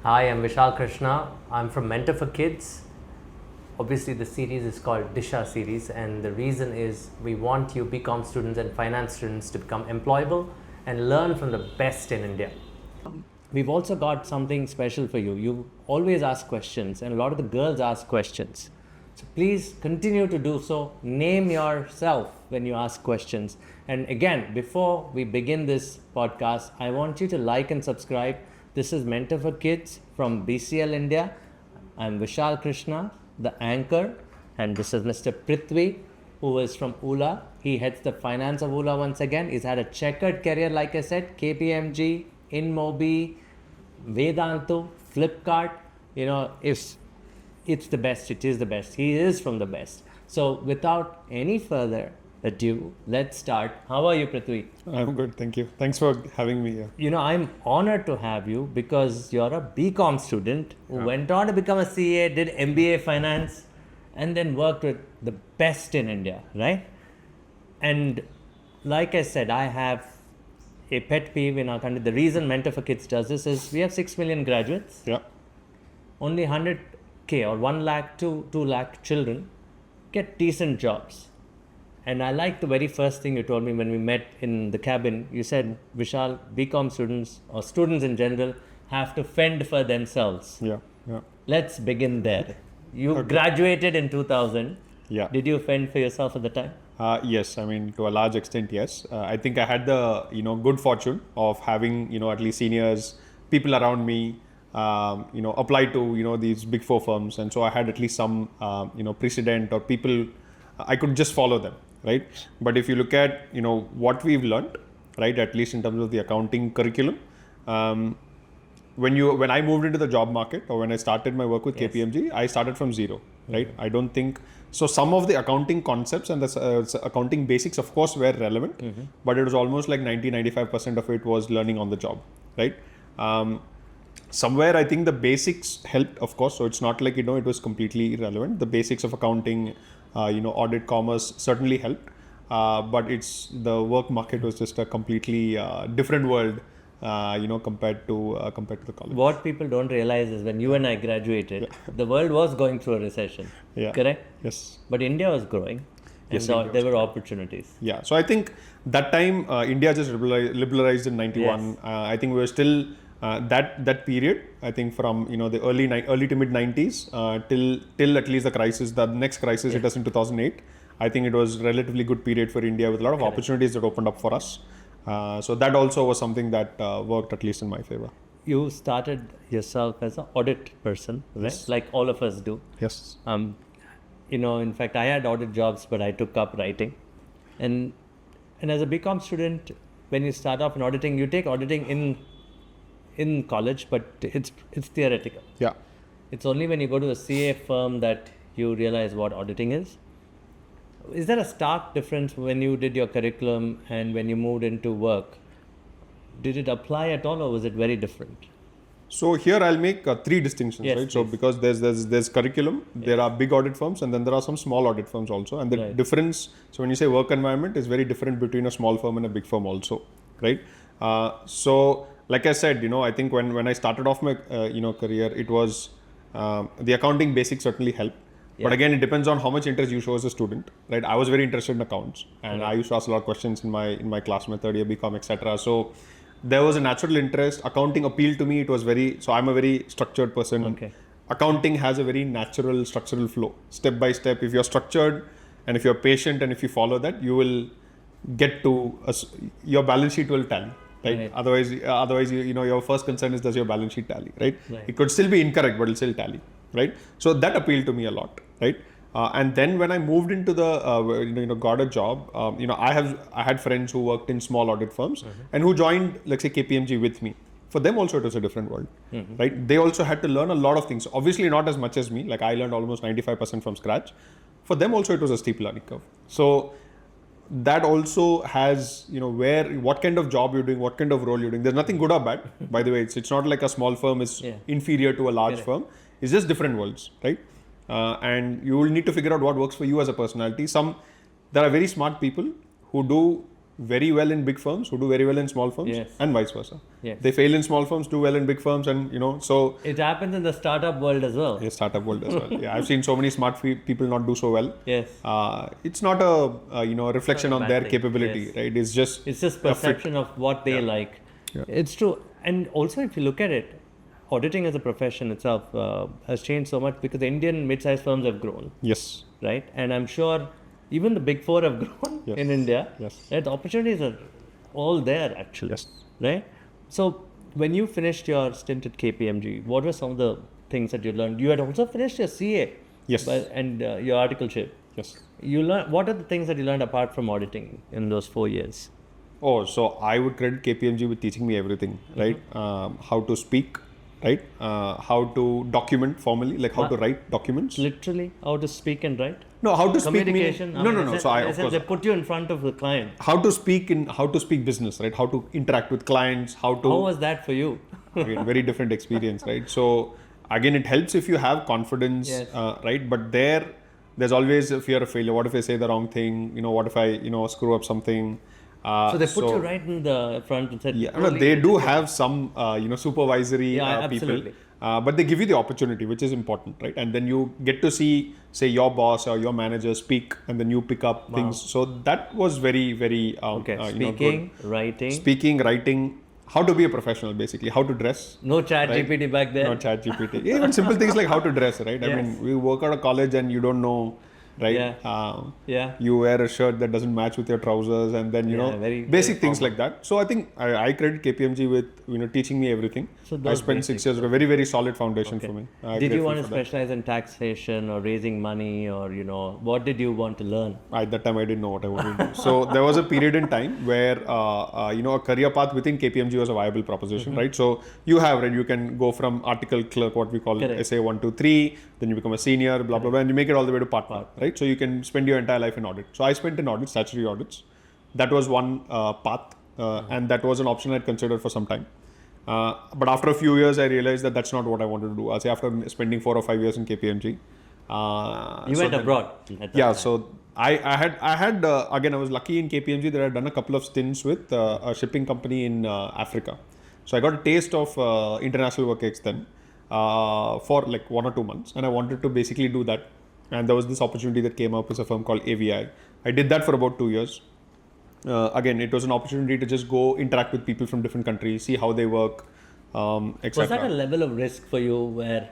Hi, I'm Vishal Krishna. I'm from MentorForKids. Obviously, the series is called Disha series, and the reason is we want you BCom students and finance students to become employable and learn from the best in India. We've also got something special for you. You always ask questions, and a lot of the girls ask questions. So please continue to do so. Name yourself when you ask questions. And again, before we begin this podcast, I want you to like and subscribe. This is MentorForKids from BCL India. I'm Vishal Krishna, the anchor, and this is Mr. Prithvi, who is from ULA. He heads the finance of ULA once again. He's had a checkered career, like I said, KPMG, InMobi, Vedantu, Flipkart. You know, if it's the best, it is the best. He is from the best. So without any further ado, let's start. How are you, Prithvi? I'm good, thank you. Thanks for having me here. You know, I'm honored to have you because you're a BCom student who went on to become a CA, did MBA Finance, and then worked with the best in India, right? And like I said, I have a pet peeve in our country. The reason MentorForKids does this is we have 6 million graduates. Yeah. Only 100K or 1 lakh to 2 lakh children get decent jobs. And I like the very first thing you told me when we met in the cabin. You said, Vishal, BCom students or students in general have to fend for themselves. Yeah. Let's begin there. You graduated in 2000. Yeah. Did you fend for yourself at the time? Yes, I mean, to a large extent, yes. I think I had the, good fortune of having, at least seniors, people around me, apply to, these big four firms. And so I had at least some, precedent or people, I could just follow them. Right. But if you look at, what we've learned, right, at least in terms of the accounting curriculum, when I moved into the job market or when I started my work with KPMG, I started from zero, right? I don't think, so some of the accounting concepts and the accounting basics, of course, were relevant, but it was almost like 90-95% of it was learning on the job, right? Somewhere I think the basics helped, of course, so it's not like, it was completely irrelevant. The basics of accounting, audit, commerce certainly helped, but the work market was just a completely different world, compared to the college. What people don't realize is when you and I graduated, the world was going through a recession, correct? Yes. But India was growing, and so there were opportunities. Yeah, so I think that time India just liberalized in 91. Yes. I think we were still that period. I think from the early to mid 90s till at least the next crisis hit us in 2008. I think it was relatively good period for India with a lot of opportunities that opened up for us. So that also was something that worked at least in my favor. You started yourself as an audit person, right? Yes. Like all of us do. Yes. In fact, I had audit jobs, but I took up writing. And as a BCom student, when you start off in auditing, you take auditing in college, but it's theoretical. Yeah. It's only when you go to a CA firm that you realize what auditing is. Is there a stark difference when you did your curriculum and when you moved into work? Did it apply at all, or was it very different? So here I'll make 3 distinctions, right? Please. So because there's curriculum, there are big audit firms, and then there are some small audit firms also. And the difference, so when you say work environment, is very different between a small firm and a big firm also, right? So like I said, I think when I started off my career, it was the accounting basics certainly helped. Yeah. But again, it depends on how much interest you show as a student, right? I was very interested in accounts, and I used to ask a lot of questions in my class, my third year BCom, etc. So there was a natural interest. Accounting appealed to me. It was so I'm a very structured person. Okay. Accounting has a very natural structural flow, step by step. If you're structured and if you're patient and if you follow that, you will get to your balance sheet will tally. Right? Otherwise, your first concern is, does your balance sheet tally, right? It could still be incorrect, but it'll still tally, right? So that appealed to me a lot, right? And then when I moved into the, got a job, I had friends who worked in small audit firms and who joined, let's say, KPMG with me. For them also, it was a different world, right? They also had to learn a lot of things. Obviously, not as much as me. Like I learned almost 95% from scratch. For them also, it was a steep learning curve. So that also has, what kind of job you're doing, what kind of role you're doing. There's nothing good or bad, by the way. It's not like a small firm is inferior to a large firm. It's just different worlds, right? And you will need to figure out what works for you as a personality. There are very smart people who do very well in big firms, who do very well in small firms, and vice versa. They fail in small firms, do well in big firms, and so it happens in the startup world as well. Yes, startup world as well. Yeah, I've seen so many smart people not do so well. Yes. It's not a reflection on their capability, right? It's just perception of what they like. Yeah. It's true, and also if you look at it, auditing as a profession itself has changed so much because Indian mid-sized firms have grown. Yes. Right, and I'm sure even the big four have grown in India. Yes. Right? The opportunities are all there actually. Yes. Right. So when you finished your stint at KPMG, what were some of the things that you learned? You had also finished your CA. Yes. And your articleship. Yes. You learned. What are the things that you learned apart from auditing in those 4 years? Oh, so I would credit KPMG with teaching me everything, right? How to speak, right? How to document formally, like how to write documents. Literally, how to speak and write. No, how to speak. Communication. No. So they put you in front of the client. How to speak business, right? How to interact with clients. How was that for you? Again, very different experience, right? So again, it helps if you have confidence, right? But there's always a fear of failure. What if I say the wrong thing? What if I screw up something? So they put you right in the front and said, they do have some supervisory absolutely. people. But they give you the opportunity, which is important, right? And then you get to see, say, your boss or your manager speak, and then you pick up things. So that was very, very Speaking, writing, how to be a professional, basically, how to dress. No chat GPT back then. No chat GPT. Even simple things like how to dress, right? I mean, we work out of college and you don't know, right? You wear a shirt that doesn't match with your trousers, and then basic things like that. So I think I credit KPMG with teaching me everything. So I spent 6 years, a very, very solid foundation for me. Did you want to specialize in taxation or raising money, or what did you want to learn? At that time I didn't know what I wanted to do. So there was a period in time where a career path within KPMG was a viable proposition, right? So you can go from article clerk, what we call SA 1, 2, 3, then you become a senior, blah blah blah, and you make it all the way to partner. Right? So you can spend your entire life in audit. So I spent in audit, statutory audits. That was one path, and that was an option I'd considered for some time. But after a few years, I realized that that's not what I wanted to do. I'll say after spending 4 or 5 years in KPMG. You went abroad. So I had again, I was lucky in KPMG that I'd done a couple of stints with a shipping company in Africa. So I got a taste of international work ex then for like 1 or 2 months, and I wanted to basically do that. And there was this opportunity that came up with a firm called AVI. I did that for about 2 years. Again, it was an opportunity to just go interact with people from different countries, see how they work, etc. Was that a level of risk for you where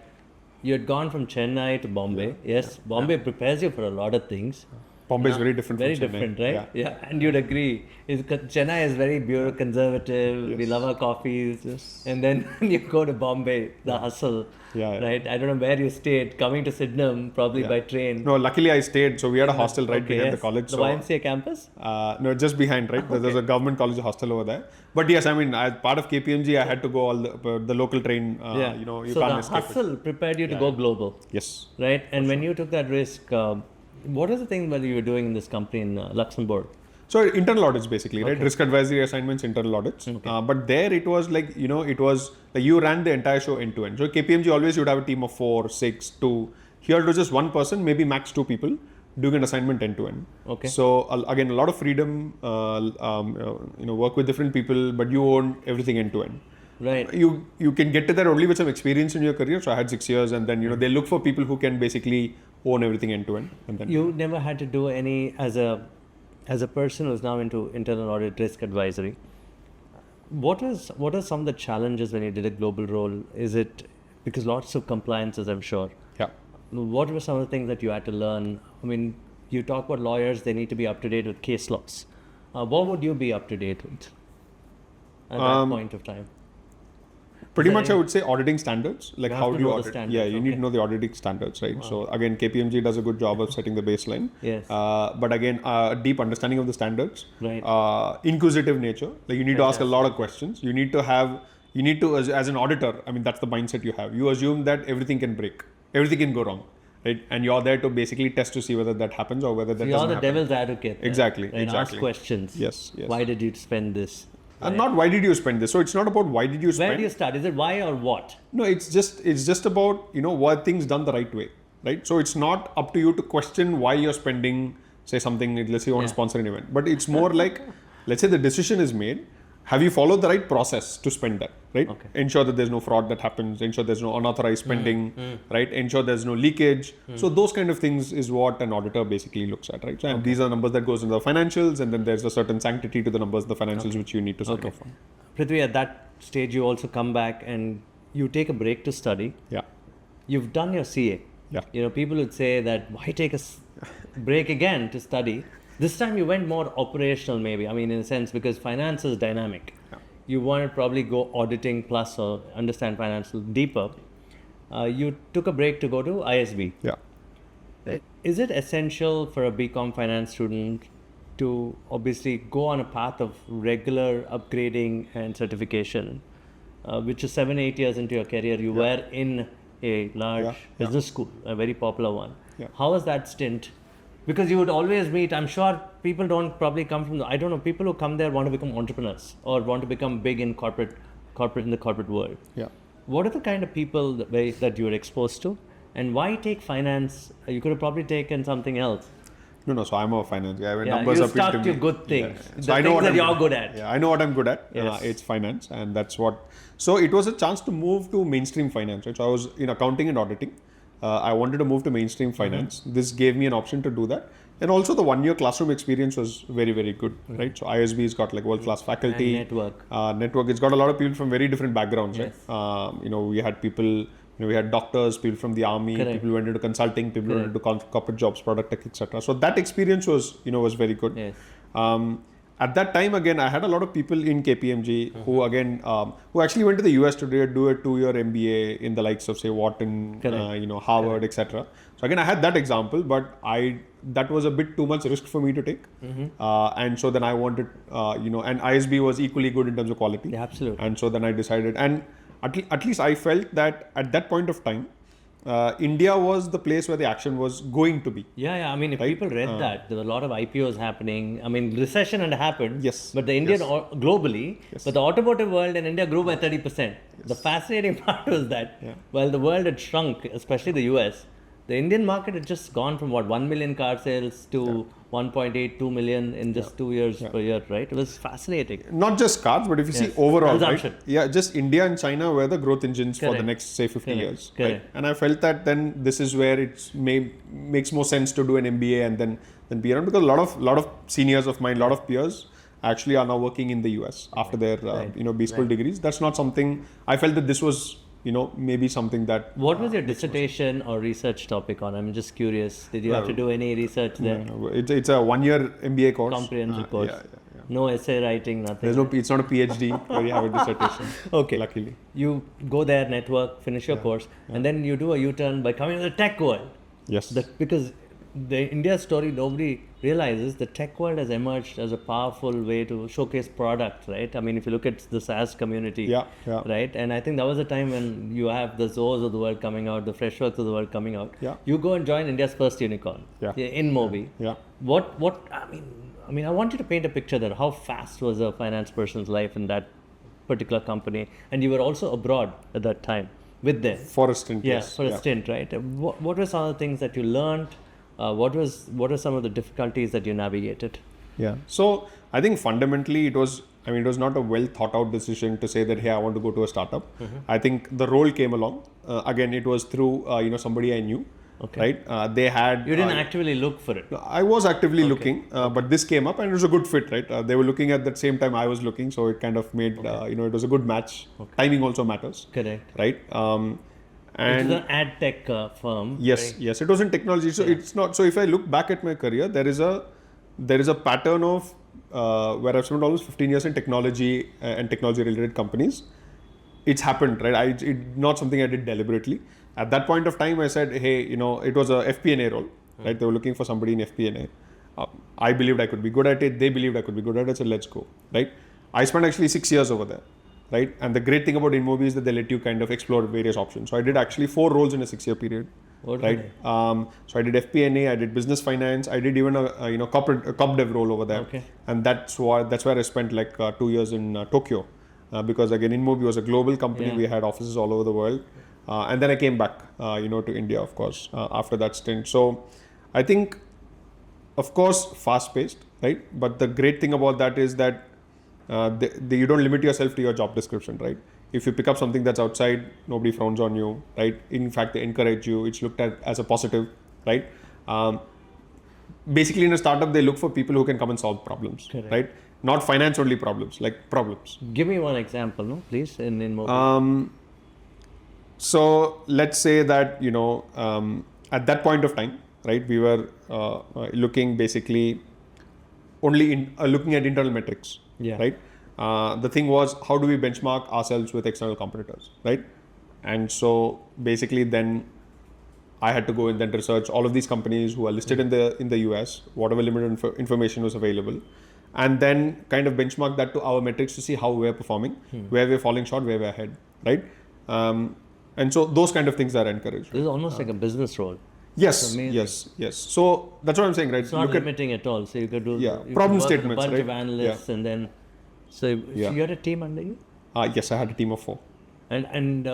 you had gone from Chennai to Bombay? Yes, Bombay prepares you for a lot of things. Bombay is very different from Chennai. Very different, right? Yeah, and you'd agree. Chennai is very bureau-conservative. Yes. We love our coffees. Yes. And then you go to Bombay, the hustle. Right? I don't know where you stayed. Coming to Sydenham, probably by train. No, luckily I stayed. So we had a hostel right behind the college. The YMCA campus? No, just behind, right? There's a government college hostel over there. But yes, I mean, as part of KPMG, I had to go all the local train. You so can't the escape hustle prepared you to go global. Yes. Right? And when you took that risk, what was the thing that you were doing in this company in Luxembourg? So internal audits basically, right? Risk advisory assignments, internal audits. But there it was like, it was like you ran the entire show end to end. So KPMG always you'd have a team of 4, 6, 2. Here it was just one person, maybe max 2 people doing an assignment end to end. Okay. So again, a lot of freedom, work with different people, but you own everything end to end. Right. You can get to that only with some experience in your career. So I had 6 years, and then they look for people who can basically own everything end to end. And then you never had to do any as a person who's now into internal audit risk advisory. What are some of the challenges when you did a global role? Is it because lots of compliances, I'm sure. Yeah. What were some of the things that you had to learn? I mean, you talk about lawyers; they need to be up to date with case laws. What would you be up to date with at that point of time? Pretty much, I would say auditing standards. Like how do you audit? You need to know the auditing standards, right? Wow. So again, KPMG does a good job of setting the baseline. Yes. But again, deep understanding of the standards. Right. Inquisitive nature. Like you need to ask a lot of questions. You need to as an auditor. I mean, that's the mindset you have. You assume that everything can break, everything can go wrong, right? And you're there to basically test to see whether that happens or whether that You're doesn't the happen. devil's advocate. Exactly, And exactly. ask questions. Yes. Why did you spend this? And not why did you spend this. So it's not about why did you spend. Where do you start? Is it why or what? No, it's just about, were things done the right way, right? So it's not up to you to question why you're spending, say something, let's say you want to sponsor an event. But it's more like, let's say the decision is made. Have you followed the right process to spend that, right? Okay. Ensure that there's no fraud that happens. Ensure there's no unauthorized spending, right? Ensure there's no leakage. So those kind of things is what an auditor basically looks at, right? So, and these are numbers that goes into the financials, and then there's a certain sanctity to the numbers, the financials, which you need to sign off on. Prithvi, at that stage, you also come back and you take a break to study. Yeah. You've done your CA. Yeah. People would say that why take a break again to study? This time you went more operational, maybe. I mean, in a sense, because finance is dynamic. Yeah. You want to probably go auditing plus or understand finance deeper. You took a break to go to ISB. Yeah. Is it essential for a BCom finance student to obviously go on a path of regular upgrading and certification, which is 7-8 years into your career? You were in a large business school, a very popular one. Yeah. How was that stint? Because you would always meet, I'm sure people don't probably come from, people who come there want to become entrepreneurs or want to become big in corporate in the corporate world. Yeah. What are the kind of people that you were exposed to? And why take finance? You could have probably taken something else. No. So I'm a finance guy. When Yeah, numbers you appeal to stuck to me. good things. Yeah. The So I know things what that I'm you're good at. Yeah, I know what I'm good at. Yes. It's finance, and that's what. So it was a chance to move to mainstream finance. Right? So I was in accounting and auditing. I wanted to move to mainstream finance. This gave me an option to do that. And also the 1 year classroom experience was very, very good, right? So ISB's got like world-class faculty. And network. Network. It's got a lot of people from very different backgrounds, Yes. right? We had people, we had doctors, people from the army, Correct. people who went into consulting, people who went into corporate jobs, product tech, etc. So that experience was, was very good. Yes. At that time, again, I had a lot of people in KPMG who, again, who actually went to the US to do a 2-year MBA in the likes of, say, Wharton, Harvard, etc. So again, I had that example, but that was a bit too much risk for me to take. And so then I wanted, and ISB was equally good in terms of quality. Yeah, absolutely. And so then I decided, and at least I felt that at that point of time, India was the place where the action was going to be. Yeah. I mean, if people read that, there were a lot of IPOs happening. I mean, recession had happened. Yes. But the Indian, globally, but the automotive world in India grew by 30%. The fascinating part was that while the world had shrunk, especially the US, the Indian market had just gone from 1 million car sales to 1.8, 2 million in just 2 years per year, right? It was fascinating. Not just cars, but if you see overall, Consumption. right? Yeah, just India and China were the growth engines for the next, say, 50 years. Correct. Right? And I felt that then this is where it makes more sense to do an MBA and then be around, because a lot of seniors of mine, a lot of peers actually are now working in the US after their B school degrees. That's not something I felt that this was maybe something that. What was your dissertation or research topic on? I'm just curious. Did you have to do any research there? No. It's a 1 year MBA course. Comprehensive course. Yeah. No essay writing, nothing. It's not a PhD where you have a dissertation. Okay. Luckily. You go there, network, finish your course, and then you do a U-turn by coming to the tech world. Yes. Because the India story, nobody realizes the tech world has emerged as a powerful way to showcase products, right? I mean, if you look at the SaaS community, right? And I think that was a time when you have the Zohos of the world coming out, the Freshworks of the world coming out. Yeah. You go and join India's first unicorn, InMobi. Yeah. I mean, I want you to paint a picture there. How fast was a finance person's life in that particular company? And you were also abroad at that time with them. For a stint, yes. For a stint, right? What were some of the things that you learned? What are some of the difficulties that you navigated? Yeah. So I think fundamentally it was not a well thought out decision to say that, hey, I want to go to a startup. I think the role came along. Again, it was through somebody I knew. Okay. Right. They had. You didn't actively look for it. I was actively looking, but this came up and it was a good fit, right? They were looking at that same time I was looking, so it kind of made it was a good match. Timing also matters. Correct. Right. And it's an ad tech firm. Yes, right? yes, it was in technology. So it's not. So if I look back at my career, there is a pattern of where I've spent almost 15 years in technology and technology-related companies. It's happened, right? It's not something I did deliberately. At that point of time, I said, hey, it was a FP&A role, right? They were looking for somebody in FP&A. I believed I could be good at it. They believed I could be good at it. So let's go, right? I spent actually 6 years over there. Right, and the great thing about InMobi is that they let you kind of explore various options. So I did actually 4 roles in a 6-year period. right? So I did FP&A, I did business finance, I did even a corporate corp dev role over there. Okay. And that's where I spent like 2 years in Tokyo, because again InMobi was a global company. Yeah. We had offices all over the world, and then I came back to India, of course, after that stint. So I think, of course, fast paced, right? But the great thing about that is that you don't limit yourself to your job description, right? If you pick up something that's outside, nobody frowns on you, right? In fact, they encourage you. It's looked at as a positive, right? Basically, in a startup, they look for people who can come and solve problems, right? Not finance only problems, like problems. Give me one example, no, please, in InMobi. So let's say that, at that point of time, right, we were looking basically only looking at internal metrics, right? The thing was, how do we benchmark ourselves with external competitors, right? And so basically then I had to go and then research all of these companies who are listed in the US, whatever limited information was available, and then kind of benchmark that to our metrics to see how we're performing, where we're falling short, where we're ahead, right? And so those kind of things are encouraged. This is almost like a business role. Yes, yes. So that's what I'm saying, right? It's not limiting at all. So you could do problem work statements, with a bunch right? of analysts, and then so you had a team under you. Yes, I had a team of 4. And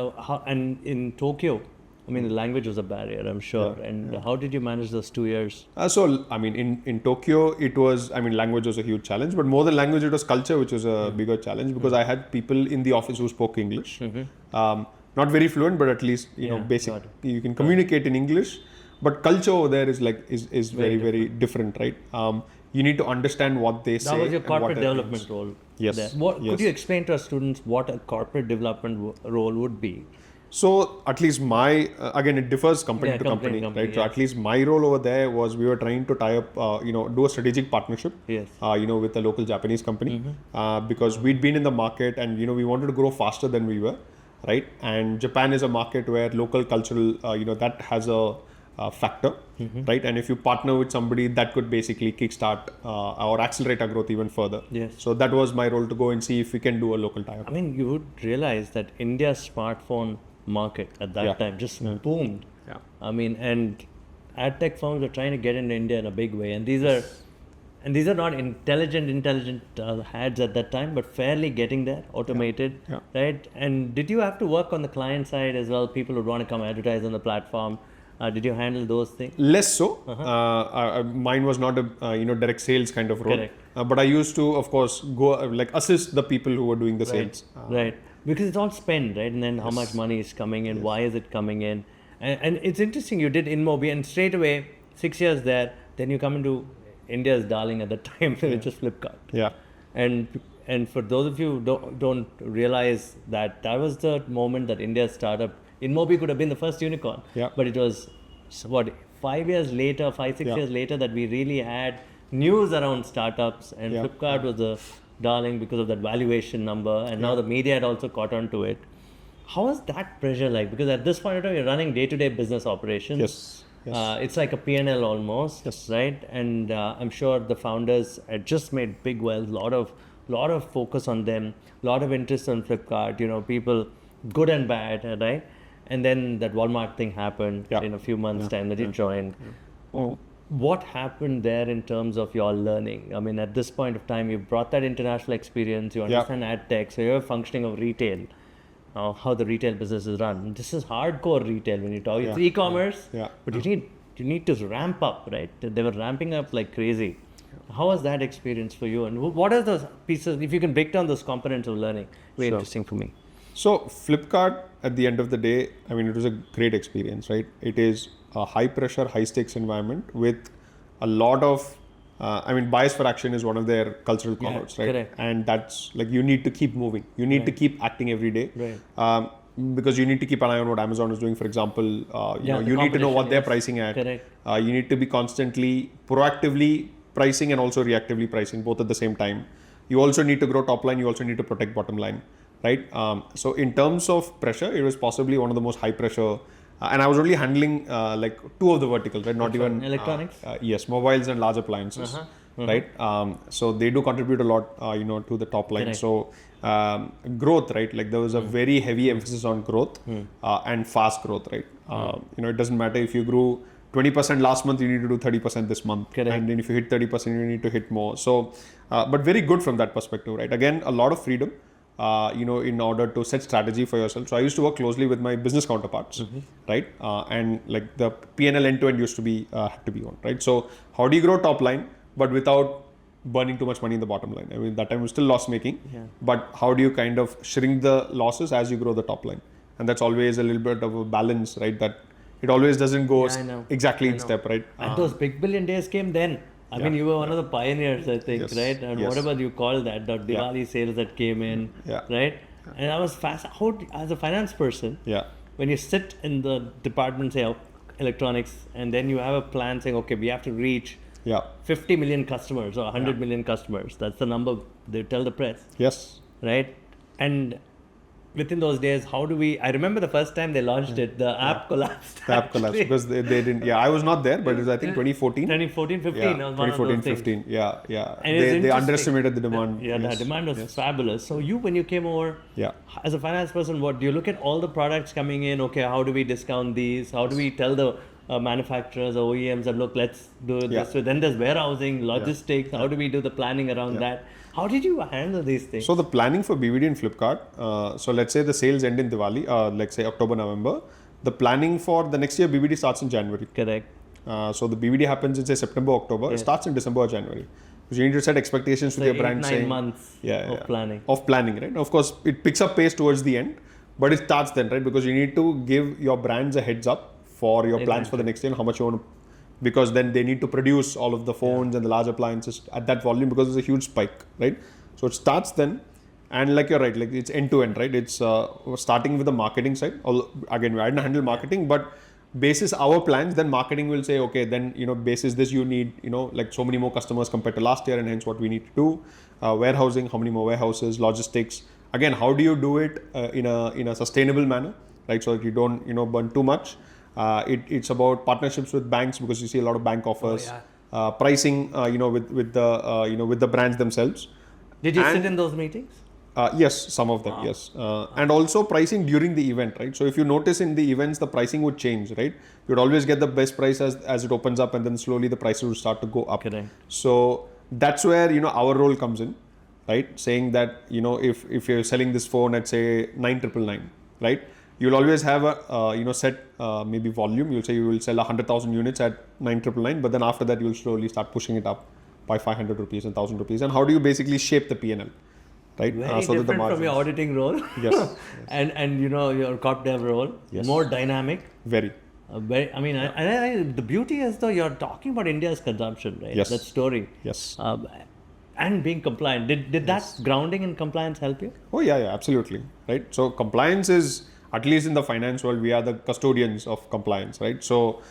in Tokyo, I mean, the language was a barrier, I'm sure. How did you manage those 2 years? So I mean, in Tokyo, it was, language was a huge challenge, but more than language, it was culture, which was a bigger challenge, because I had people in the office who spoke English. Not very fluent, but at least basic. You can communicate in English, but culture over there is very, very different, right? You need to understand what they say. That was your corporate development role. Yes. Could you explain to our students what a corporate development role would be? So at least again, it differs company to company, right? Yes. So at least my role over there was, we were trying to tie up, do a strategic partnership, with a local Japanese company, because we'd been in the market and, we wanted to grow faster than we were, right? And Japan is a market where local cultural, that has a factor, right? And if you partner with somebody, that could basically kickstart or accelerate our growth even further. Yes. So that was my role, to go and see if we can do a local tie-up. I mean, you would realize that India's smartphone market at that time just boomed. Yeah. I mean, and edtech firms are trying to get into India in a big way, and these are not intelligent ads at that time, but fairly getting there, automated, right? And did you have to work on the client side as well? People would want to come advertise on the platform. Did you handle those things? Less so. Mine was not a direct sales kind of role. Correct. But I used to, of course, go assist the people who were doing the sales. Right. Because it's all spend, right? And then how much money is coming in? Why is it coming in? And it's interesting. You did InMobi, and straight away 6 years there. Then you come into India's darling at the time, which is Flipkart. Yeah. And for those of you who don't realize that was the moment that India's startup, InMobi could have been the first unicorn. Yeah. But it was, 5 years later, 6 years later, that we really had news around startups, and Flipkart was the darling because of that valuation number, and now the media had also caught on to it. How was that pressure like? Because at this point in time, you're running day-to-day business operations. Yes. It's like a P&L almost, right? And I'm sure the founders had just made big wealth, lot of focus on them, lot of interest on Flipkart, people good and bad, right? And then that Walmart thing happened in a few months' time that you joined. What happened there in terms of your learning? I mean, at this point of time, you brought that international experience, you understand edtech, so you're functioning of retail, how the retail business is run. This is hardcore retail when you talk. It's e-commerce, but you need to ramp up, right? They were ramping up like crazy. How was that experience for you? And what are those pieces, if you can break down those components of learning? Very interesting for me. So Flipkart, at the end of the day, it was a great experience, right? It is a high pressure, high stakes environment with a lot of, bias for action is one of their cultural callouts, right? Correct. And that's like, you need to keep moving. You need to keep acting every day. Right. Because you need to keep an eye on what Amazon is doing, for example. You need to know what they're pricing at. Correct. You need to be constantly, proactively pricing and also reactively pricing, both at the same time. You also need to grow top line. You also need to protect bottom line, right? So in terms of pressure, it was possibly one of the most high pressure. And I was only handling like 2 of the verticals, right? Not even electronics. Yes, mobiles and large appliances, right? So they do contribute a lot, to the top line. Correct. So growth, right? Like there was a very heavy emphasis on growth and fast growth, right? It doesn't matter if you grew 20% last month, you need to do 30% this month. Correct. And then if you hit 30%, you need to hit more. So, but very good from that perspective, right? Again, a lot of freedom, in order to set strategy for yourself. So I used to work closely with my business counterparts, right? And like the P&L end-to-end used to be, had to be on, right? So how do you grow top line, but without burning too much money in the bottom line? I mean, that time was still loss making, but how do you kind of shrink the losses as you grow the top line? And that's always a little bit of a balance, right? That it always doesn't go exactly in step, right? And those big billion days came then. I mean, you were one of the pioneers, I think, right? And whatever you call that, the Diwali sales that came in, right? And I was fascinated, as a finance person, when you sit in the department, say, of electronics, and then you have a plan saying, okay, we have to reach 50 million customers or 100 million customers. That's the number they tell the press. Yes. Right? And within those days, I remember the first time they launched it, the app collapsed. The app collapsed because they didn't, I was not there, but it was, I think, 2014. 2014, 15. Yeah, was one 2014, of those 15. Things. Yeah. And they underestimated the demand. The demand was fabulous. So when you came over, as a finance person, what do you look at all the products coming in? Okay, how do we discount these? How do we tell the manufacturers or OEMs that, look, let's do it this way? Then there's warehousing, logistics. How do we do the planning around that? How did you handle these things? So the planning for BVD and Flipkart, so let's say the sales end in Diwali, like say October, November. The planning for the next year BVD starts in January. Correct. So the BVD happens in say September, October. It starts in December or January. Because you need to set expectations with your brand. 9 months of planning. Of planning, right? Of course, it picks up pace towards the end, but it starts then, right? Because you need to give your brands a heads up for your plans for the next year and how much you want to, because then they need to produce all of the phones and the large appliances at that volume because there's a huge spike, right? So it starts then, and like you're right, like it's end to end, right? It's starting with the marketing side. Again, I didn't handle marketing, but basis our plans, then marketing will say, okay, then basis this you need, like so many more customers compared to last year, and hence what we need to do. Warehousing, how many more warehouses, logistics. Again, how do you do it in a sustainable manner, right? So that you don't burn too much. It's about partnerships with banks, because you see a lot of bank offers. Pricing, with the brands themselves. Did you sit in those meetings? Yes, some of them, yes. And also pricing during the event, right? So if you notice in the events, the pricing would change, right? You'd always get the best price as it opens up, and then slowly the prices would start to go up. Correct. So that's where, our role comes in, right? Saying that, if you're selling this phone at say 9,999, right? You'll always have a, set maybe volume. You'll say you will sell 100,000 units at 9,999, but then after that, you'll slowly start pushing it up by 500 rupees and 1,000 rupees. And how do you basically shape the P&L? Right? Very so different from your auditing role. Yes. and your corp dev role. Yes. More dynamic. Very. The beauty is, though, you're talking about India's consumption, right? Yes. That story. Yes. And being compliant. Did that grounding in compliance help you? Oh, yeah, absolutely. Right. So compliance is, at least in the finance world, we are the custodians of compliance, right? So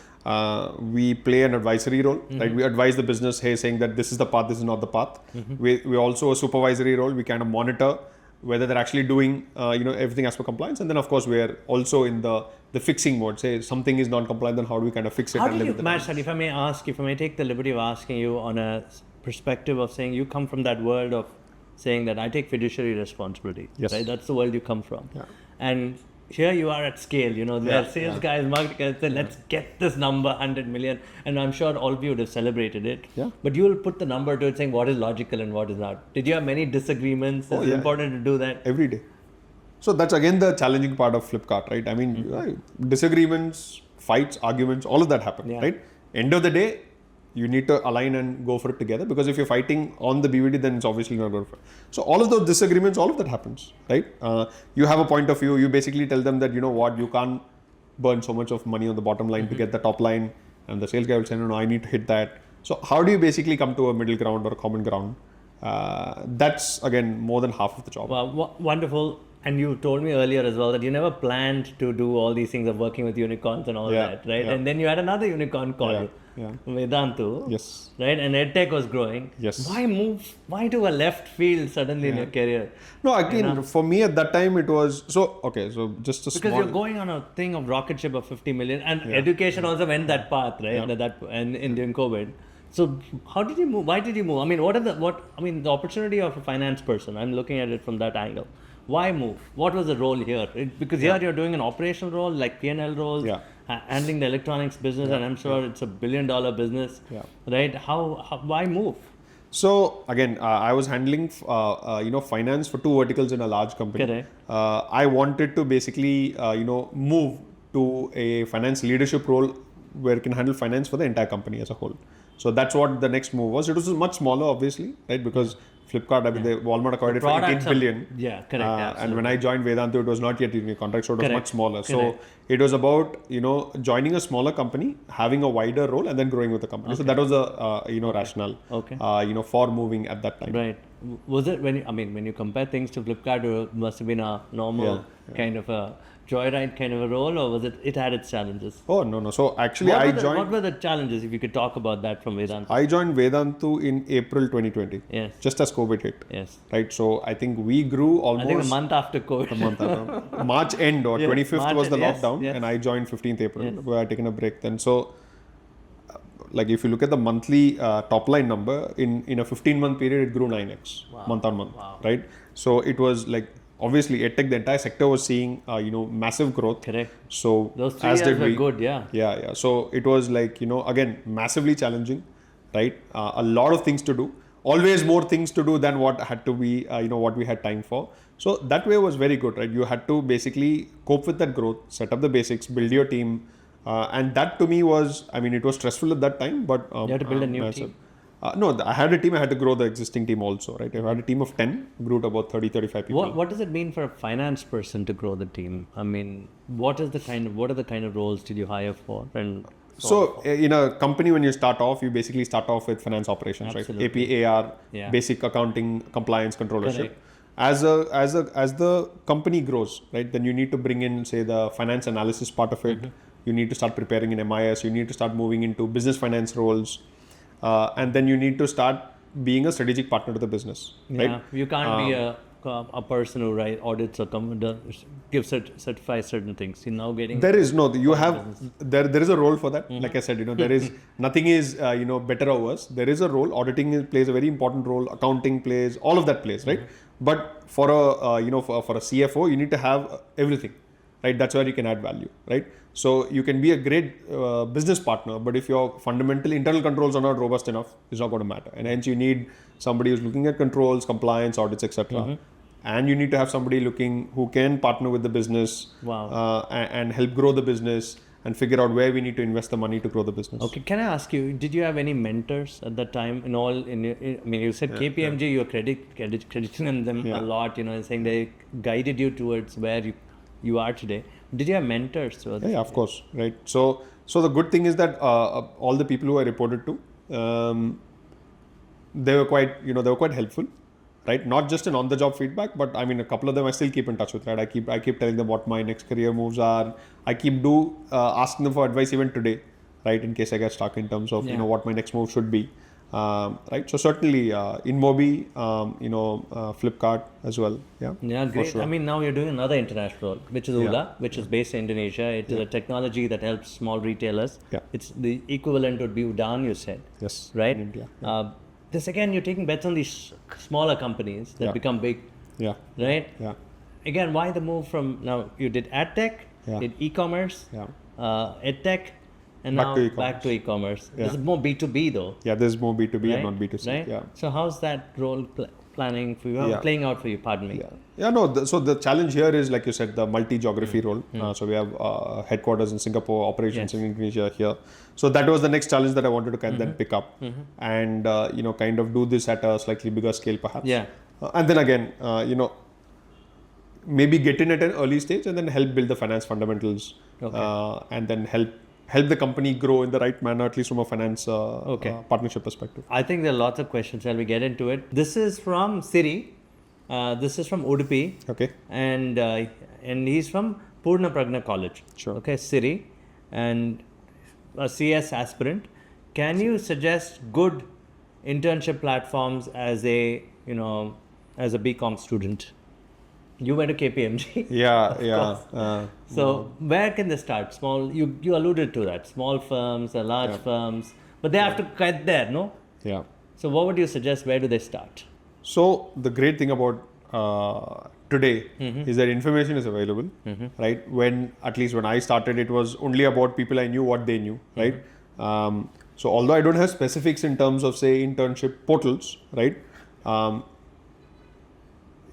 we play an advisory role, right? We advise the business, saying that this is the path, this is not the path. We also a supervisory role. We kind of monitor whether they're actually doing, everything as per compliance. And then, of course, we're also in the fixing mode. Say something is non-compliant, then how do we kind of fix it? How did you match that? If I may take the liberty of asking you on a perspective of saying you come from that world of saying that I take fiduciary responsibility, right? That's the world you come from. Yeah. And here you are at scale, where sales guys, marketing guys say, let's get this number 100 million. And I'm sure all of you would have celebrated it. Yeah. But you will put the number to it saying what is logical and what is not. Did you have many disagreements? Is it important to do that? Every day. So that's again the challenging part of Flipkart, right? I mean, disagreements, fights, arguments, all of that happen, right? End of the day, you need to align and go for it together, because if you're fighting on the BVD, then it's obviously not going to fit. So all of those disagreements, all of that happens, right? You have a point of view. You basically tell them that, you can't burn so much of money on the bottom line to get the top line. And the sales guy will say, no, I need to hit that. So how do you basically come to a middle ground or a common ground? That's, again, more than half of the job. Well, wonderful. And you told me earlier as well that you never planned to do all these things of working with unicorns and all that, right? Yeah. And then you had another unicorn called Vedantu, Yes. right? And edtech was growing. Yes. Why do a left field suddenly in your career? No, again, for me at that time it was so just a Because small. you're going on a thing of rocket ship of 50 million, and education also went that path, right? And during COVID. So how did you move? Why did you move? I mean, the opportunity of a finance person, I'm looking at it from that angle. Why move? What was the role here? Because here you're doing an operational role, like P&L roles, handling the electronics business, and I'm sure it's $1 billion business, right? Why move? So again, I was handling finance for two verticals in a large company. Correct. I wanted to basically move to a finance leadership role where you can handle finance for the entire company as a whole. So that's what the next move was. It was much smaller, obviously, right? Because Flipkart, Walmart acquired it for 18 billion. Yeah, correct. And when I joined Vedantu, it was not yet in a contract, so it was much smaller. So it was about joining a smaller company, having a wider role, and then growing with the company. So that was the rationale. For moving at that time. Right. Was it when you compare things to Flipkart, it must have been a normal kind of a joyride kind of a role, or was it had its challenges? Oh, no. So actually, what were the challenges, if you could talk about that from Vedantu? I joined Vedantu in April 2020. Yes. Just as COVID hit. Yes. Right. So I think we grew almost. I think a month after COVID. A month after. March end or 25th was the lockdown, yes. and I joined 15th April, where I taken a break then. So, like if you look at the monthly top line number, in a 15-month period, it grew 9x month on month. Wow. Right. So it was like, obviously, edtech, the entire sector was seeing, massive growth. Correct. So those 3 years were good, Yeah. So it was like, again, massively challenging, right? A lot of things to do. Always more things to do than what had to be, what we had time for. So that way was very good, right? You had to basically cope with that growth, set up the basics, build your team. And that to me was, it was stressful at that time, but... you had to build a new team. No, I had a team. I had to grow the existing team also, right? I had a team of 10, grew to about 30-35 people. What does it mean for a finance person to grow the team? What are the kind of roles did you hire for? So in a company, when you start off, you basically start off with finance operations, Absolutely. right? AP, AR, basic accounting, compliance, controllership. Correct. As the company grows, right, then you need to bring in, say, the finance analysis part of it. You need to start preparing in MIS. You need to start moving into business finance roles. And then you need to start being a strategic partner to the business. Right? Yeah, you can't be a person who audits or certifies certain things. You're now getting there is a role for that. Like I said, there is nothing is better or worse. There is a role. Auditing plays a very important role. Accounting plays, all of that plays, right? But for a for a CFO, you need to have everything, right? That's where you can add value, right? So you can be a great business partner, but if your fundamental internal controls are not robust enough, it's not going to matter. And hence you need somebody who's looking at controls, compliance, audits, etc. And you need to have somebody who can partner with the business and help grow the business and figure out where we need to invest the money to grow the business. Okay, can I ask you, did you have any mentors at that time? You said KPMG, you're crediting them a lot, saying they guided you towards where you are today. Did you have mentors? Yeah, of course, right. So the good thing is that all the people who I reported to, they were quite helpful, right? Not just an on-the-job feedback, but a couple of them I still keep in touch with, right? I keep telling them what my next career moves are. I keep asking them for advice even today, right? In case I get stuck in terms of what my next move should be. Right, so certainly InMobi, Flipkart as well. Yeah, great. Sure. Now you're doing another international role, which is Ula, which is based in Indonesia. It is a technology that helps small retailers. It's the equivalent would be Udaan, you said. Yes. Right. In India. This again, you're taking bets on these smaller companies that become big. Yeah. Right. Yeah. Again, why the move from now? You did edtech, did e-commerce, edtech. And back to e-commerce. This is more B2B though. Yeah, this is more B2B and not B2C. Right? Yeah. So how's that role planning for you? Playing out for you? Pardon me. So the challenge here is, like you said, the multi-geography role. So we have headquarters in Singapore, operations in Indonesia here. So that was the next challenge that I wanted to then pick up and kind of do this at a slightly bigger scale, perhaps. Yeah. And then again, maybe get in at an early stage and then help build the finance fundamentals, and then help the company grow in the right manner, at least from a finance partnership perspective. I think there are lots of questions. Shall we get into it? This is from Siri. This is from Udupi. Okay. And he's from Purna Pragna College. Sure. Okay, Siri, and a CS aspirant. Can you suggest good internship platforms as a BCom student? You went to KPMG. So where can they start? Small. You alluded to that. Small firms, large firms. But they have to get there, no? Yeah. So what would you suggest? Where do they start? So the great thing about today is that information is available, right? At least when I started, it was only about people I knew what they knew, right? So although I don't have specifics in terms of say internship portals, right?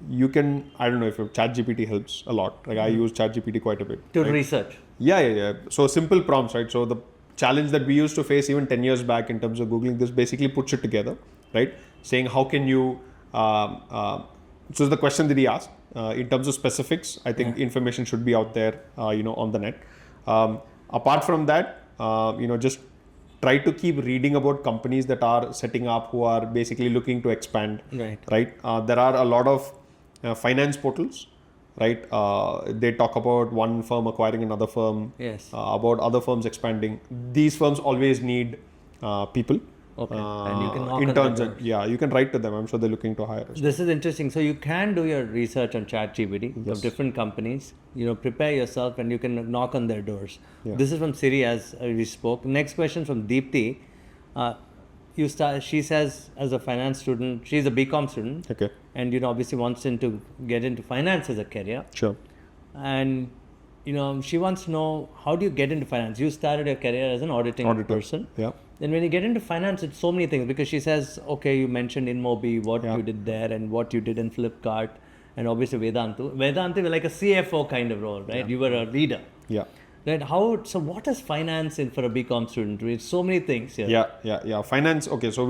You can, I don't know if ChatGPT helps a lot. Like I use ChatGPT quite a bit. To right? research. Yeah. So simple prompts, right? So the challenge that we used to face even 10 years back in terms of Googling this basically puts it together, right? Saying how can you, so the question that he asked, in terms of specifics, I think information should be out there, on the net. Apart from that, just try to keep reading about companies that are setting up who are basically looking to expand, right? There are a lot of finance portals, right? They talk about one firm acquiring another firm, about other firms expanding. These firms always need people. Okay. And you can knock interns. on You can write to them. I'm sure they're looking to hire us. This is interesting. So you can do your research on ChatGPT of different companies. Prepare yourself and you can knock on their doors. Yeah. This is from Siri as we spoke. Next question from Deepthi. She says as a finance student, she's a BCom student. Okay. And obviously wants to get into finance as a career. Sure. And she wants to know, how do you get into finance? You started your career as an auditor. Person. Yeah. Then when you get into finance, it's so many things, because she says, okay, you mentioned InMobi, what you did there and what you did in Flipkart, and obviously Vedantu. Vedantu was like a CFO kind of role, right? You were a leader. Yeah. Right. So what is finance for a BCom student? It's so many things here. Yeah. Finance. Okay. So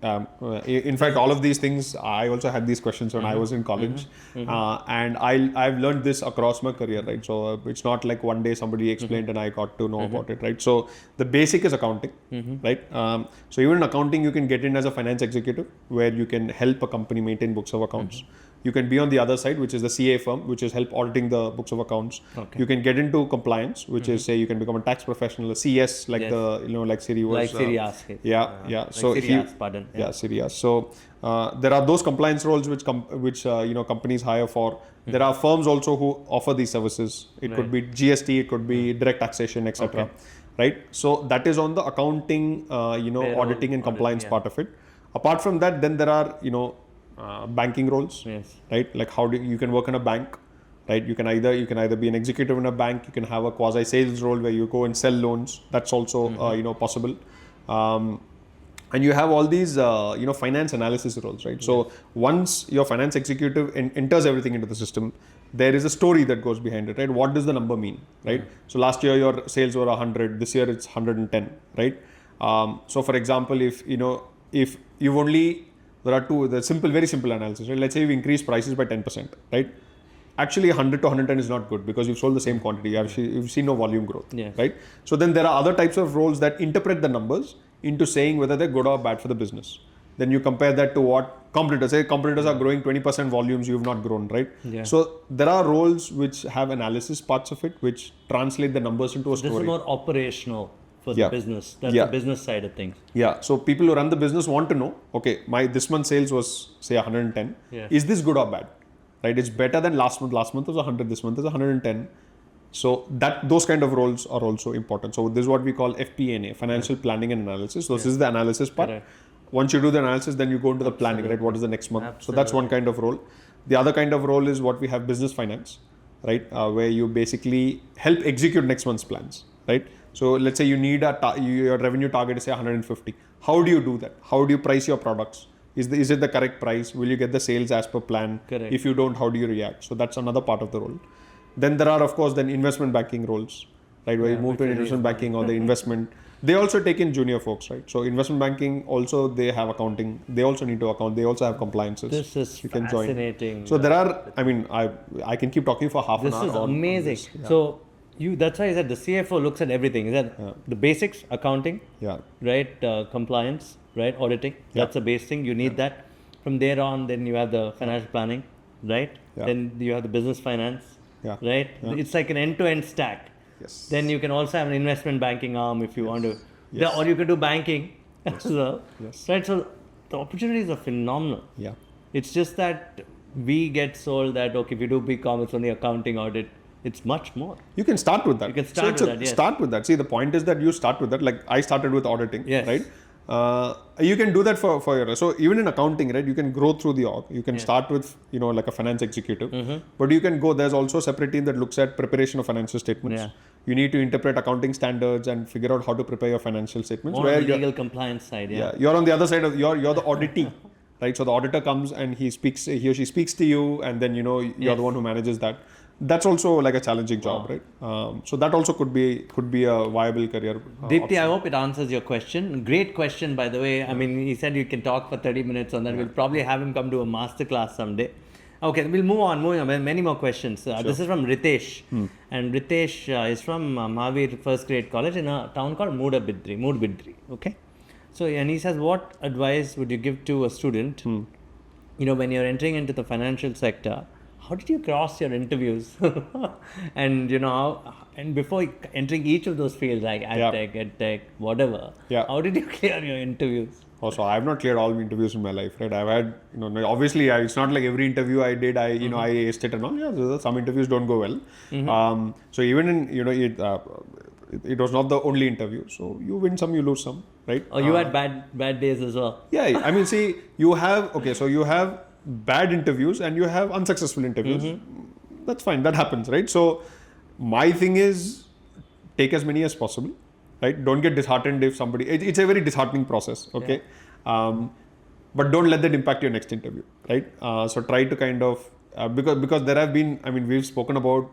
in fact, all of these things, I also had these questions when I was in college, and I've learned this across my career, right? So it's not like one day somebody explained and I got to know about it, right? So the basic is accounting, right? So even in accounting, you can get in as a finance executive, where you can help a company maintain books of accounts. You can be on the other side, which is the CA firm, which is help auditing the books of accounts. Okay. You can get into compliance, which is say you can become a tax professional, a CS, like like Siri was. Like Siri asked. So Siri asked, pardon. Yeah, Siri asked. So there are those compliance roles which companies hire for. There are firms also who offer these services. It could be GST, it could be direct taxation, etc. Okay. Right. So that is on the accounting, auditing and compliance part of it. Apart from that, then there are banking roles, right? Like how you can work in a bank, right? You can either be an executive in a bank. You can have a quasi sales role where you go and sell loans. That's also possible. And you have all these finance analysis roles, right? So once your finance executive enters everything into the system, there is a story that goes behind it, right? What does the number mean, right? So last year your sales were 100, this year it's 110, right? So for example, if you've only, there are very simple analysis, right? Let's say you've increased prices by 10%, right? Actually 100 to 110 is not good, because you've sold the same quantity. You've seen no volume growth, right? So then there are other types of roles that interpret the numbers into saying whether they're good or bad for the business. Then you compare that to what competitors say. Competitors are growing 20% volumes, you've not grown, right? So there are roles which have analysis parts of it, which translate the numbers into a story. This is more operational for the business. That's the business side of things. Yeah. So people who run the business want to know, okay, this month's sales was say 110. Is this good or bad? Right? It's better than last month. Last month was 100. This month is 110. So those kind of roles are also important. So this is what we call FP&A, financial planning and analysis. So this is the analysis part. Correct. Once you do the analysis, then you go into the planning, right? What is the next month? So that's one kind of role. The other kind of role is what we have, business finance, right? Where you basically help execute next month's plans, right? So let's say you need your revenue target is say 150. How do you do that? How do you price your products? Is it the correct price? Will you get the sales as per plan? Correct. If you don't, how do you react? So that's another part of the role. Then there are, of course, investment banking roles, right? Where you move to investment banking or the investment. They also take in junior folks, right? So investment banking also, they have accounting. They also need to account. They also have compliances. This is fascinating. So there are, I can keep talking for half an hour. This is amazing. So that's why I said the CFO looks at everything. Is that the basics, accounting, right? Compliance, right? Auditing. That's the base thing. You need that. From there on, then you have the financial planning, right? Then you have the business finance, right? It's like an end-to-end stack. Yes. Then you can also have an investment banking arm if you want to, or you can do banking as well. Right? So the opportunities are phenomenal. Yeah. It's just that we get sold that, okay, if you do BCom, it's only accounting, audit, it's much more. You can start with that. You can start with that, yes. Start with that. See, the point is that you start with that. Like I started with auditing, yes. right? You can do that for your, so even in accounting, right? You can grow through the org. You can start with, like a finance executive, but you can go, there's also a separate team that looks at preparation of financial statements. Yeah. You need to interpret accounting standards and figure out how to prepare your financial statements. More on the legal compliance side, yeah. You're on the other side of, you're the auditee, right? So the auditor comes and he or she speaks to you, and then, you're the one who manages that. That's also like a challenging job, right? So that also could be a viable career. Deepti, option. I hope it answers your question. Great question, by the way. I mean, he said you can talk for 30 minutes on that. We'll probably have him come to a masterclass someday. Okay, we'll move on. Many more questions. Sure. This is from Ritesh. And Ritesh is from Mahavir First Grade College in a town called Moodbidri. Okay. So, and he says, what advice would you give to a student, when you're entering into the financial sector? How did you cross your interviews? And, and before entering each of those fields like edtech, whatever, how did you clear your interviews? Also, I have not cleared all the interviews in my life, right? I've had, obviously, it's not like every interview I did, I aced it and all. Yeah, some interviews don't go well. So even in, it was not the only interview. So you win some, you lose some, right? Oh, you had bad days as well. Yeah, I mean, see, you have bad interviews and you have unsuccessful interviews. That's fine, that happens, right? So my thing is, take as many as possible, right? Don't get disheartened if somebody, it's a very disheartening process, okay? But don't let that impact your next interview, right? So try to kind of, because there have been, we've spoken about,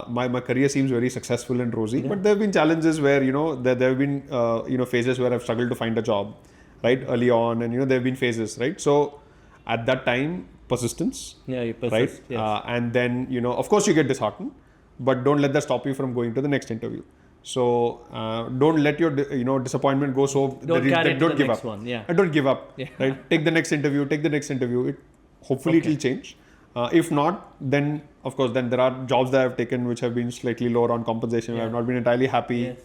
my career seems very successful and rosy, but there have been challenges where, there have been, phases where I've struggled to find a job, right? Early on, and, there have been phases, right? So at that time, persistence, you persist, right? Yes. And then, of course you get disheartened, but don't let that stop you from going to the next interview. So don't let your disappointment go so don't give up. One. Yeah. Don't give up. Right? Take the next interview. Hopefully it will change. If not, then of course there are jobs that I've taken which have been slightly lower on compensation. I've not been entirely happy. Yes.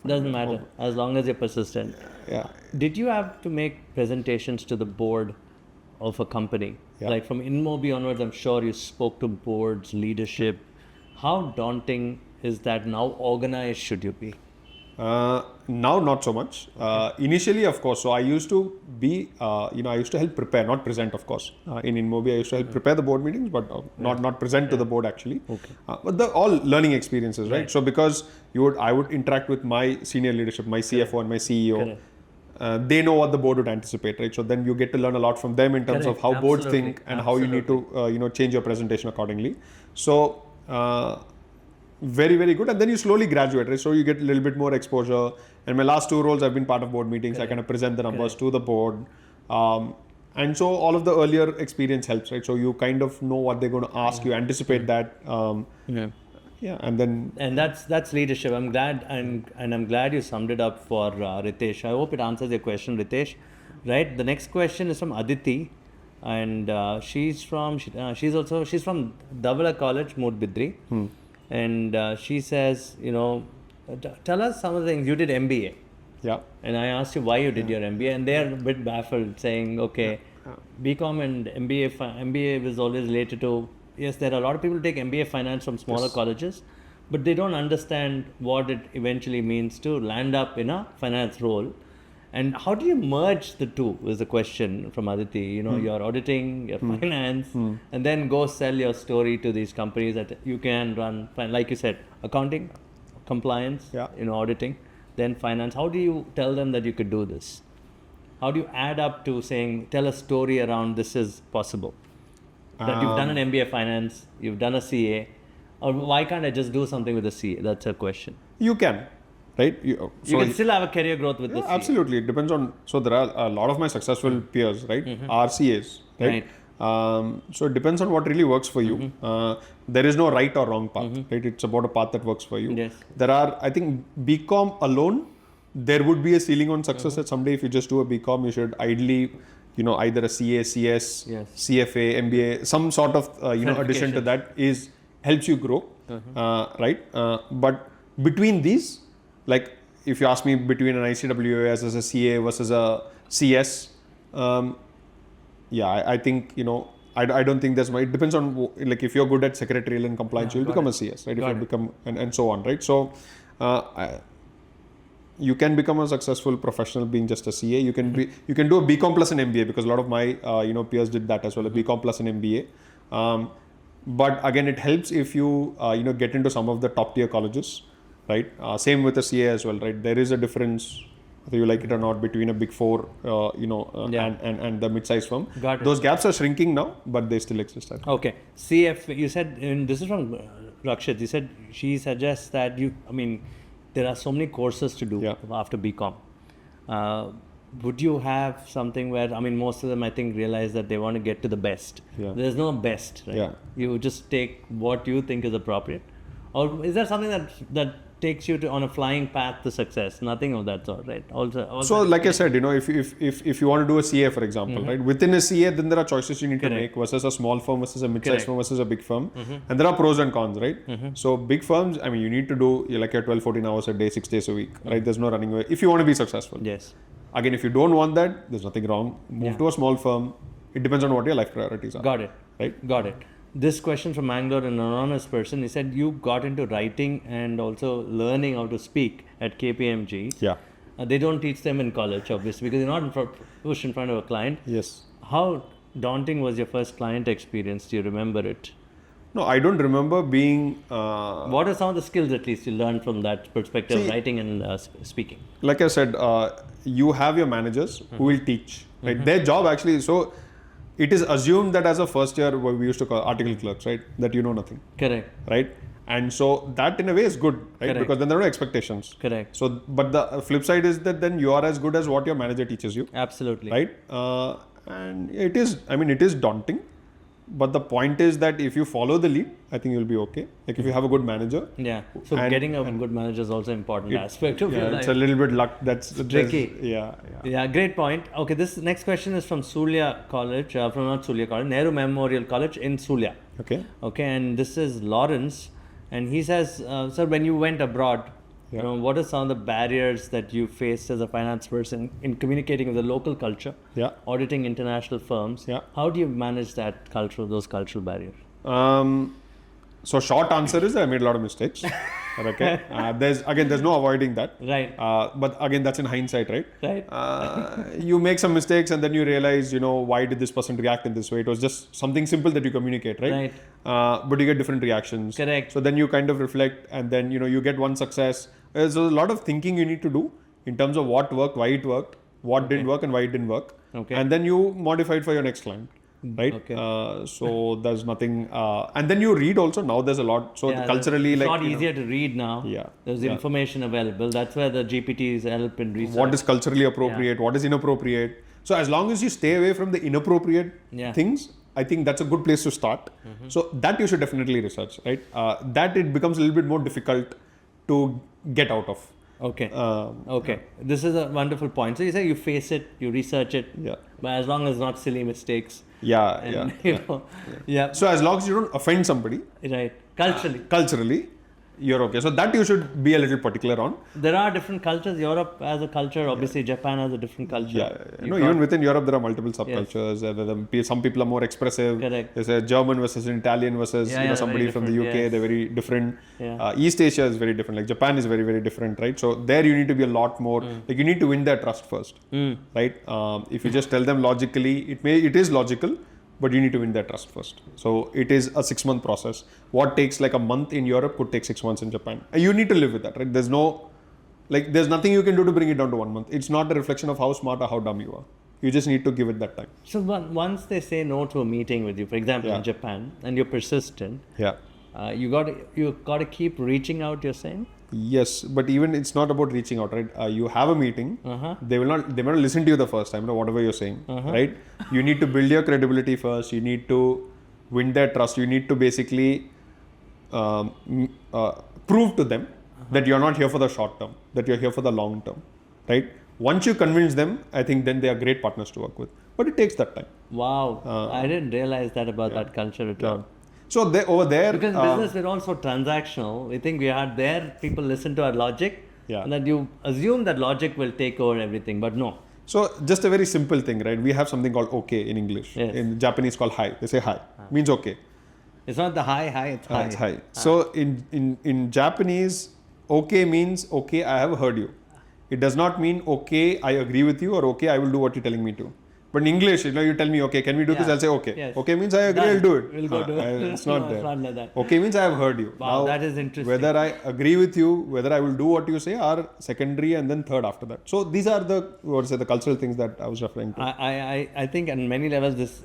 Doesn't matter as long as you're persistent. Yeah. Did you have to make presentations to the board of a company? Like from InMobi onwards, I'm sure you spoke to boards, leadership. How daunting is that? Now organized should you be? Now not so much. Initially, of course. So I used to be, I used to help prepare, not present, of course. In InMobi, I used to help prepare the board meetings, but not present to the board actually. Okay. But all learning experiences, right? So because I would interact with my senior leadership, my CFO and my CEO. They know what the board would anticipate, right? So then you get to learn a lot from them in terms of how boards think and how you need to, change your presentation accordingly. So very, very good. And then you slowly graduate, right? So you get a little bit more exposure. And my last 2 roles, I've been part of board meetings. I kind of present the numbers to the board. And so all of the earlier experience helps, right? So you kind of know what they're going to ask. You anticipate that. And that's leadership. I'm glad, and I'm glad you summed it up for Ritesh. I hope it answers your question, Ritesh. Right. The next question is from Aditi, and she's from Davala College, Moodbidri, and she says, tell us some of the things you did MBA. Yeah. And I asked you why you did your MBA, and they're a bit baffled, saying, okay, BCom and MBA was always related to. Yes, there are a lot of people who take MBA Finance from smaller colleges, but they don't understand what it eventually means to land up in a finance role. And how do you merge the two is the question from Aditi. Your auditing, your finance, and then go sell your story to these companies that you can run, like you said, accounting, compliance, auditing, then finance. How do you tell them that you could do this? How do you add up to saying, tell a story around this is possible? That you've done an MBA Finance, you've done a CA, or why can't I just do something with a CA? That's a question. You can, right? You can still have a career growth with the CA. Absolutely. It depends on, so there are a lot of my successful peers, right, are CAs, right? So it depends on what really works for you. There is no right or wrong path, right? It's about a path that works for you. Yes. There are, I think, BCom alone, there would be a ceiling on success that someday if you just do a BCom, you should ideally either a CA, CS, CFA, MBA, some sort of, addition to that helps you grow, right? But between these, like if you ask me between an ICWA versus a CA versus a CS, I think, I don't think there's it depends on like if you're good at secretarial and compliance, you'll become a CS, right? If you become and so on, right? So you can become a successful professional being just a CA. You can do a BCom plus an MBA, because a lot of my peers did that as well, a BCom plus an MBA. But again, it helps if you get into some of the top tier colleges, right? Same with a CA as well, right? There is a difference, whether you like it or not, between a big four, and the mid-sized firm. Got it. Those gaps are shrinking now, but they still exist. Okay. CF, you said, and this is from Rakshit, you said she suggests that there are so many courses to do after BCom. Would you have something where, most of them I think realize that they want to get to the best. Yeah. There's no best, right? Yeah. You just take what you think is appropriate. Or is there something that takes you on a flying path to success? Nothing of that sort, right? Also like I said, if you want to do a CA, for example, right? Within a CA, then there are choices you need to make versus a small firm versus a mid-sized firm versus a big firm. And there are pros and cons, right? So big firms, you need to do your 12, 14 hours a day, 6 days a week, right? There's no running away if you want to be successful. Yes. Again, if you don't want that, there's nothing wrong. Move to a small firm. It depends on what your life priorities are. Got it. Right? Got it. This question from Mangalore, an anonymous person, he said you got into writing and also learning how to speak at KPMG. Yeah. They don't teach them in college, obviously, because you're not pushed in front of a client. Yes. How daunting was your first client experience? Do you remember it? No, I don't remember being... what are some of the skills at least you learned from that perspective, writing and speaking? Like I said, you have your managers who will teach. Right? Their job actually... So it is assumed that as a first year, what we used to call article clerks, right? That you know nothing. Correct. Right? And so that in a way is good, right? Correct. Because then there are no expectations. Correct. So, but the flip side is that then you are as good as what your manager teaches you. Absolutely. Right? And it is daunting. But the point is that if you follow the lead, I think you'll be okay. Like if you have a good manager. Yeah. So getting a good manager is also an important aspect of your life. It's a little bit luck. That's tricky. Yeah. Great point. Okay, this next question is from Surya College, Nehru Memorial College in Surya. Okay. Okay, and this is Lawrence, and he says, sir, when you went abroad, what are some of the barriers that you faced as a finance person in communicating with the local culture, auditing international firms? How do you manage those cultural barriers? So short answer is that I made a lot of mistakes. Okay. There's no avoiding that. Right. But again, that's in hindsight, right? Right. You make some mistakes and then you realize, why did this person react in this way? It was just something simple that you communicate, right? But you get different reactions. Correct. So then you kind of reflect and then, you get one success. There's a lot of thinking you need to do in terms of what worked, why it worked, what didn't work and why it didn't work. Okay. And then you modify it for your next client. Right? Okay. So there's nothing, and then you read also. Now there's a lot. So culturally, it's a lot easier to read now. Yeah. There's information available. That's where the GPTs help in research. What is culturally appropriate? What is inappropriate? So as long as you stay away from the inappropriate things, I think that's a good place to start. So that you should definitely research, right? That it becomes a little bit more difficult to get out of. Okay. Okay. This is a wonderful point. So you say you face it, you research it. Yeah. But as long as it's not silly mistakes. Yeah. Yeah. So as long as you don't offend somebody. Right. Culturally. You're okay. So that you should be a little particular on. There are different cultures. Europe has a culture. Obviously, Japan has a different culture. Even within Europe, there are multiple subcultures. Yes. Some people are more expressive. Correct. There's a German versus an Italian versus somebody from the UK. Yes. They're very different. Yeah. East Asia is very different. Like Japan is very, very different, right? So there you need to be a lot more. Like you need to win their trust first, right? If you just tell them logically, it is logical. But you need to win their trust first. So it is a 6-month process. What takes like a month in Europe could take 6 months in Japan. And you need to live with that, right? There's nothing you can do to bring it down to 1 month. It's not a reflection of how smart or how dumb you are. You just need to give it that time. So once they say no to a meeting with you, for example, in Japan, and you're persistent, you got to keep reaching out, you're saying? Yes, but even it's not about reaching out, right? You have a meeting. They may not listen to you the first time, whatever you're saying, right? You need to build your credibility first. You need to win their trust. You need to basically prove to them that you're not here for the short term, that you're here for the long term, right? Once you convince them, I think then they are great partners to work with. But it takes that time. Wow, I didn't realize that about that culture at all. So over there, because in business we're also transactional. We think we are there. People listen to our logic, and that you assume that logic will take over everything. But no, So just a very simple thing, right? We have something called okay in English. Yes. In Japanese called hi. They say hi. Means okay. It's not the hi, it's hi. It's hi. So in Japanese, okay means okay, I have heard you. It does not mean okay, I agree with you, or okay, I will do what you're telling me to. But in English, you tell me, okay, can we do this? I'll say, okay. Yes. Okay means I agree, I'll do it. We'll go do it. It's not there. It's not like that. Okay means I have heard you. Wow, Now, that is interesting. whether I agree with you, whether I will do what you say are secondary and then third after that. So these are the cultural things that I was referring to. I think on many levels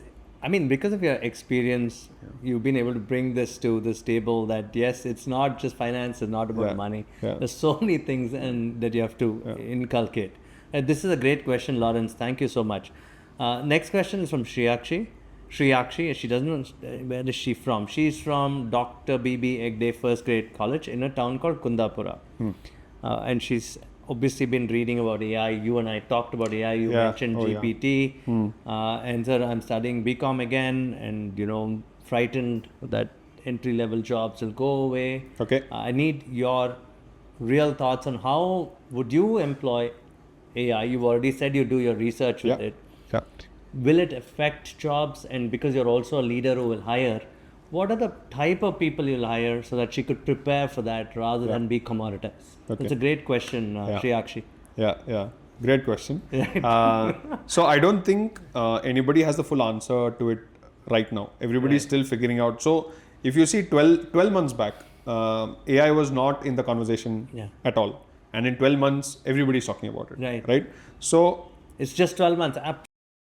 because of your experience, you've been able to bring this to this table that yes, it's not just finance, it's not about money. Yeah. There's so many things that you have to inculcate. This is a great question, Lawrence. Thank you so much. Next question is from Shriyakshi. She doesn't know where is she from. She's from Dr. B.B. Egde First Grade College in a town called Kundapura. And she's obviously been reading about AI. You and I talked about AI. You mentioned GPT. And so I'm studying BCom again and, frightened that entry-level jobs will go away. Okay. I need your real thoughts on how would you employ AI. You've already said you do your research with it. Yeah. Will it affect jobs? And because you're also a leader who will hire, what are the type of people you'll hire so that she could prepare for that rather than be commoditized? Okay. It's a great question, Shriyakshi. Yeah. Great question. So I don't think anybody has the full answer to it right now. Everybody is still figuring out. So if you see 12 months back, AI was not in the conversation at all. And in 12 months, everybody's talking about it. Right? So it's just 12 months.